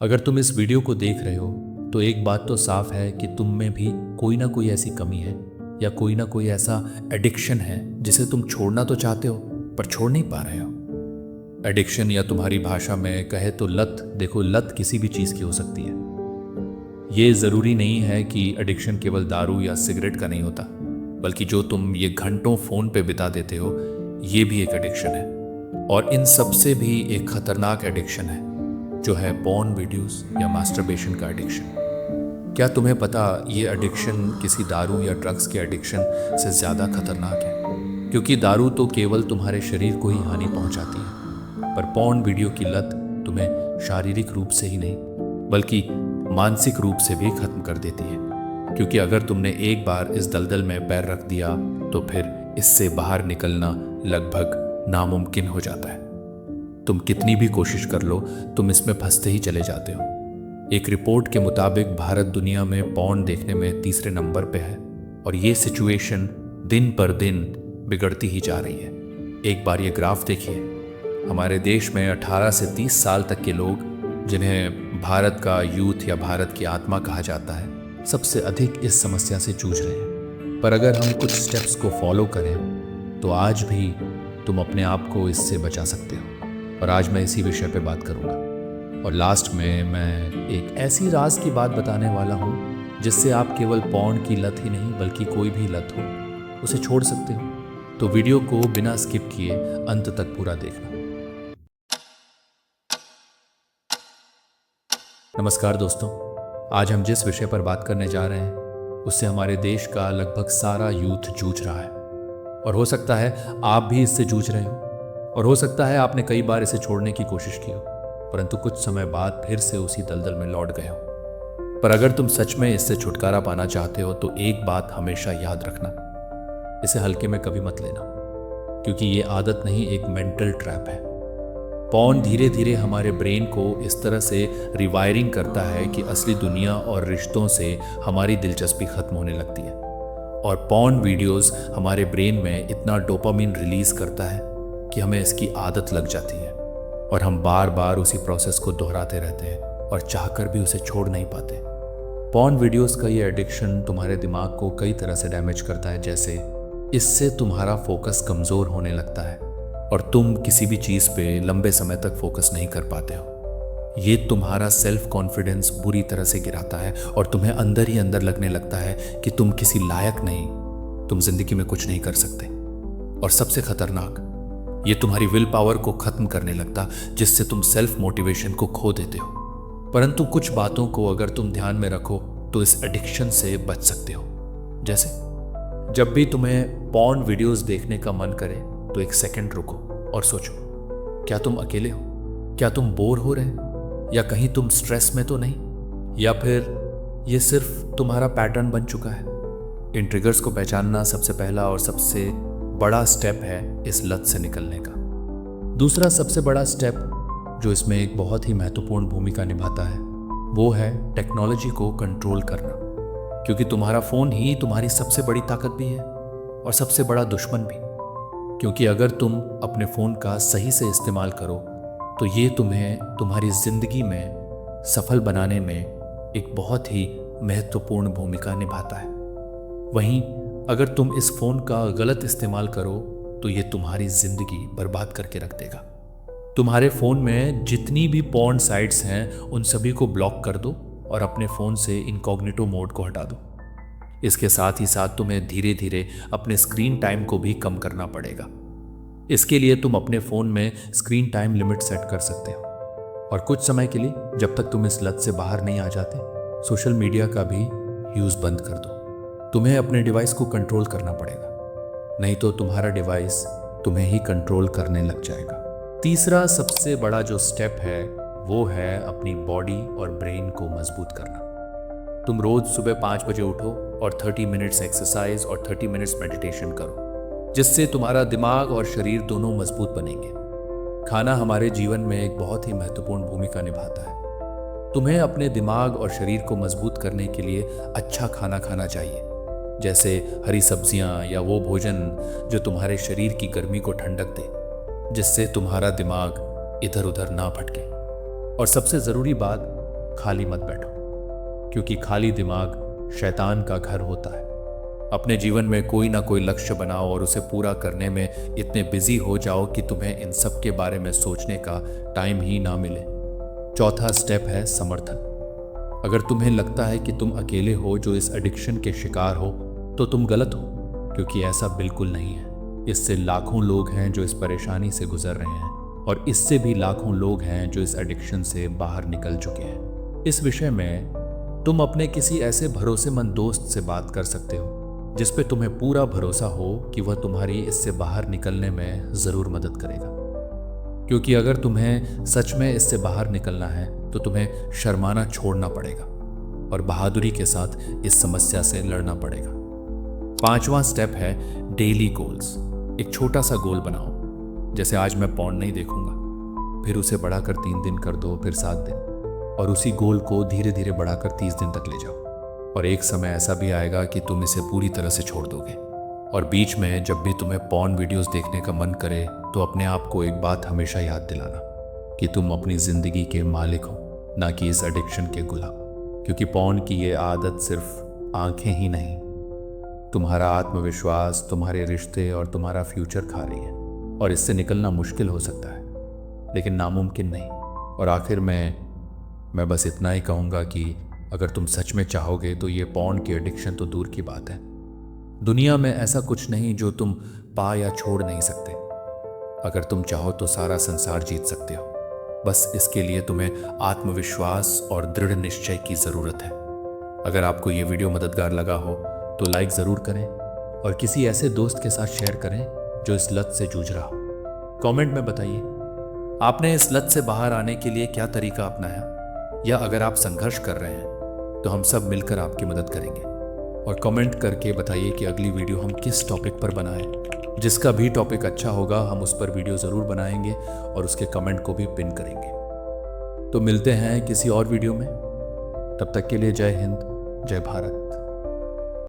अगर तुम इस वीडियो को देख रहे हो तो एक बात तो साफ है कि तुम में भी कोई ना कोई ऐसी कमी है या कोई ना कोई ऐसा एडिक्शन है जिसे तुम छोड़ना तो चाहते हो पर छोड़ नहीं पा रहे हो। एडिक्शन या तुम्हारी भाषा में कहे तो लत। देखो, लत किसी भी चीज़ की हो सकती है। ये ज़रूरी नहीं है कि एडिक्शन केवल दारू या सिगरेट का नहीं होता, बल्कि जो तुम ये घंटों फ़ोन पे बिता देते हो ये भी एक एडिक्शन है। और इन सब से भी एक खतरनाक एडिक्शन है जो है पॉर्न वीडियोस या मास्टरबेशन का एडिक्शन। क्या तुम्हें पता ये एडिक्शन किसी दारू या ड्रग्स के एडिक्शन से ज़्यादा खतरनाक है? क्योंकि दारू तो केवल तुम्हारे शरीर को ही हानि पहुंचाती है, पर पॉर्न वीडियो की लत तुम्हें शारीरिक रूप से ही नहीं बल्कि मानसिक रूप से भी खत्म कर देती है। क्योंकि अगर तुमने एक बार इस दलदल में पैर रख दिया तो फिर इससे बाहर निकलना लगभग नामुमकिन हो जाता है। तुम कितनी भी कोशिश कर लो, तुम इसमें फंसते ही चले जाते हो। एक रिपोर्ट के मुताबिक भारत दुनिया में पॉर्न देखने में तीसरे नंबर पे है और ये सिचुएशन दिन पर दिन बिगड़ती ही जा रही है। एक बार ये ग्राफ देखिए, हमारे देश में 18 से 30 साल तक के लोग, जिन्हें भारत का यूथ या भारत की आत्मा कहा जाता है, सबसे अधिक इस समस्या से जूझ रहे हैं। पर अगर हम कुछ स्टेप्स को फॉलो करें तो आज भी तुम अपने आप को इससे बचा सकते हो। और आज मैं इसी विषय पे बात करूंगा। और लास्ट में मैं एक ऐसी राज की बात बताने वाला हूँ जिससे आप केवल पॉर्न की लत ही नहीं बल्कि कोई भी लत हो उसे छोड़ सकते हो। तो वीडियो को बिना स्किप किए अंत तक पूरा देखना। नमस्कार दोस्तों, आज हम जिस विषय पर बात करने जा रहे हैं उससे हमारे देश का लगभग सारा यूथ जूझ रहा है। और हो सकता है आप भी इससे जूझ रहे हो, और हो सकता है आपने कई बार इसे छोड़ने की कोशिश की हो, परंतु कुछ समय बाद फिर से उसी दलदल में लौट गए हो। पर अगर तुम सच में इससे छुटकारा पाना चाहते हो तो एक बात हमेशा याद रखना, इसे हल्के में कभी मत लेना, क्योंकि ये आदत नहीं, एक मेंटल ट्रैप है। पॉर्न धीरे धीरे हमारे ब्रेन को इस तरह से रिवायरिंग करता है कि असली दुनिया और रिश्तों से हमारी दिलचस्पी खत्म होने लगती है। और पॉर्न वीडियोस हमारे ब्रेन में इतना डोपामिन रिलीज करता है कि हमें इसकी आदत लग जाती है और हम बार बार उसी प्रोसेस को दोहराते रहते हैं और चाहकर भी उसे छोड़ नहीं पाते। पॉर्न वीडियोस का ये एडिक्शन तुम्हारे दिमाग को कई तरह से डैमेज करता है। जैसे इससे तुम्हारा फोकस कमज़ोर होने लगता है और तुम किसी भी चीज़ पे लंबे समय तक फोकस नहीं कर पाते हो। ये तुम्हारा सेल्फ कॉन्फिडेंस बुरी तरह से गिराता है और तुम्हें अंदर ही अंदर लगने लगता है कि तुम किसी लायक नहीं, तुम जिंदगी में कुछ नहीं कर सकते। और सबसे खतरनाक, ये तुम्हारी विल पावर को खत्म करने लगता, जिससे तुम सेल्फ मोटिवेशन को खो देते हो। परंतु कुछ बातों को अगर तुम ध्यान में रखो तो इस एडिक्शन से बच सकते हो। जैसे जब भी तुम्हें पॉर्न वीडियोस देखने का मन करे तो एक सेकंड रुको और सोचो, क्या तुम अकेले हो? क्या तुम बोर हो रहे हैं? या कहीं तुम स्ट्रेस में तो नहीं? या फिर ये सिर्फ तुम्हारा पैटर्न बन चुका है? इन ट्रिगर्स को पहचानना सबसे पहला और सबसे बड़ा स्टेप है इस लत से निकलने का। दूसरा सबसे बड़ा स्टेप जो इसमें एक बहुत ही महत्वपूर्ण भूमिका निभाता है वो है टेक्नोलॉजी को कंट्रोल करना। क्योंकि तुम्हारा फ़ोन ही तुम्हारी सबसे बड़ी ताकत भी है और सबसे बड़ा दुश्मन भी। क्योंकि अगर तुम अपने फ़ोन का सही से इस्तेमाल करो तो ये तुम्हें तुम्हारी ज़िंदगी में सफल बनाने में एक बहुत ही महत्वपूर्ण भूमिका निभाता है। वहीं अगर तुम इस फोन का गलत इस्तेमाल करो तो ये तुम्हारी जिंदगी बर्बाद करके रख देगा। तुम्हारे फोन में जितनी भी पॉर्न साइट्स हैं उन सभी को ब्लॉक कर दो और अपने फोन से इनकॉग्निटो मोड को हटा दो। इसके साथ ही साथ तुम्हें धीरे धीरे अपने स्क्रीन टाइम को भी कम करना पड़ेगा। इसके लिए तुम अपने फोन में स्क्रीन टाइम लिमिट सेट कर सकते हो और कुछ समय के लिए, जब तक तुम इस लत से बाहर नहीं आ जाते, सोशल मीडिया का भी यूज बंद कर दो। तुम्हें अपने डिवाइस को कंट्रोल करना पड़ेगा, नहीं तो तुम्हारा डिवाइस तुम्हें ही कंट्रोल करने लग जाएगा। तीसरा सबसे बड़ा जो स्टेप है वो है अपनी बॉडी और ब्रेन को मजबूत करना। तुम रोज सुबह 5 बजे उठो और 30 मिनट्स एक्सरसाइज और 30 मिनट्स मेडिटेशन करो, जिससे तुम्हारा दिमाग और शरीर दोनों मजबूत बनेंगे। खाना हमारे जीवन में एक बहुत ही महत्वपूर्ण भूमिका निभाता है। तुम्हें अपने दिमाग और शरीर को मजबूत करने के लिए अच्छा खाना खाना चाहिए, जैसे हरी सब्जियां या वो भोजन जो तुम्हारे शरीर की गर्मी को ठंडक दे, जिससे तुम्हारा दिमाग इधर उधर ना भटके। और सबसे ज़रूरी बात, खाली मत बैठो, क्योंकि खाली दिमाग शैतान का घर होता है। अपने जीवन में कोई ना कोई लक्ष्य बनाओ और उसे पूरा करने में इतने बिजी हो जाओ कि तुम्हें इन सब के बारे में सोचने का टाइम ही ना मिले। चौथा स्टेप है समर्थन। अगर तुम्हें लगता है कि तुम अकेले हो जो इस एडिक्शन के शिकार हो, तो तुम गलत हो, क्योंकि ऐसा बिल्कुल नहीं है। इससे लाखों लोग हैं जो इस परेशानी से गुजर रहे हैं, और इससे भी लाखों लोग हैं जो इस एडिक्शन से बाहर निकल चुके हैं। इस विषय में तुम अपने किसी ऐसे भरोसेमंद दोस्त से बात कर सकते हो जिस पे तुम्हें पूरा भरोसा हो कि वह तुम्हारी इससे बाहर निकलने में ज़रूर मदद करेगा। क्योंकि अगर तुम्हें सच में इससे बाहर निकलना है तो तुम्हें शर्माना छोड़ना पड़ेगा और बहादुरी के साथ इस समस्या से लड़ना पड़ेगा। पांचवा स्टेप है डेली गोल्स। एक छोटा सा गोल बनाओ, जैसे आज मैं पॉर्न नहीं देखूंगा, फिर उसे बढ़ाकर 3 दिन कर दो, फिर 7 दिन, और उसी गोल को धीरे धीरे बढ़ाकर 30 दिन तक ले जाओ। और एक समय ऐसा भी आएगा कि तुम इसे पूरी तरह से छोड़ दोगे। और बीच में जब भी तुम्हें पॉर्न वीडियोस देखने का मन करे तो अपने आप को एक बात हमेशा याद दिलाना कि तुम अपनी ज़िंदगी के मालिक हो, ना कि इस एडिक्शन के गुलाम। क्योंकि पॉर्न की ये आदत सिर्फ आंखें ही नहीं, तुम्हारा आत्मविश्वास, तुम्हारे रिश्ते और तुम्हारा फ्यूचर खा रही है। और इससे निकलना मुश्किल हो सकता है, लेकिन नामुमकिन नहीं। और आखिर में मैं बस इतना ही कहूँगा कि अगर तुम सच में चाहोगे तो ये पॉर्न की एडिक्शन तो दूर की बात है, दुनिया में ऐसा कुछ नहीं जो तुम पा या छोड़ नहीं सकते। अगर तुम चाहो तो सारा संसार जीत सकते हो। बस इसके लिए तुम्हें आत्मविश्वास और दृढ़ निश्चय की ज़रूरत है। अगर आपको ये वीडियो मददगार लगा हो तो लाइक ज़रूर करें और किसी ऐसे दोस्त के साथ शेयर करें जो इस लत से जूझ रहा हो। कमेंट में बताइए आपने इस लत से बाहर आने के लिए क्या तरीका अपनाया, या अगर आप संघर्ष कर रहे हैं तो हम सब मिलकर आपकी मदद करेंगे। और कमेंट करके बताइए कि अगली वीडियो हम किस टॉपिक पर बनाएं। जिसका भी टॉपिक अच्छा होगा हम उस पर वीडियो ज़रूर बनाएंगे और उसके कमेंट को भी पिन करेंगे। तो मिलते हैं किसी और वीडियो में, तब तक के लिए जय हिंद, जय भारत।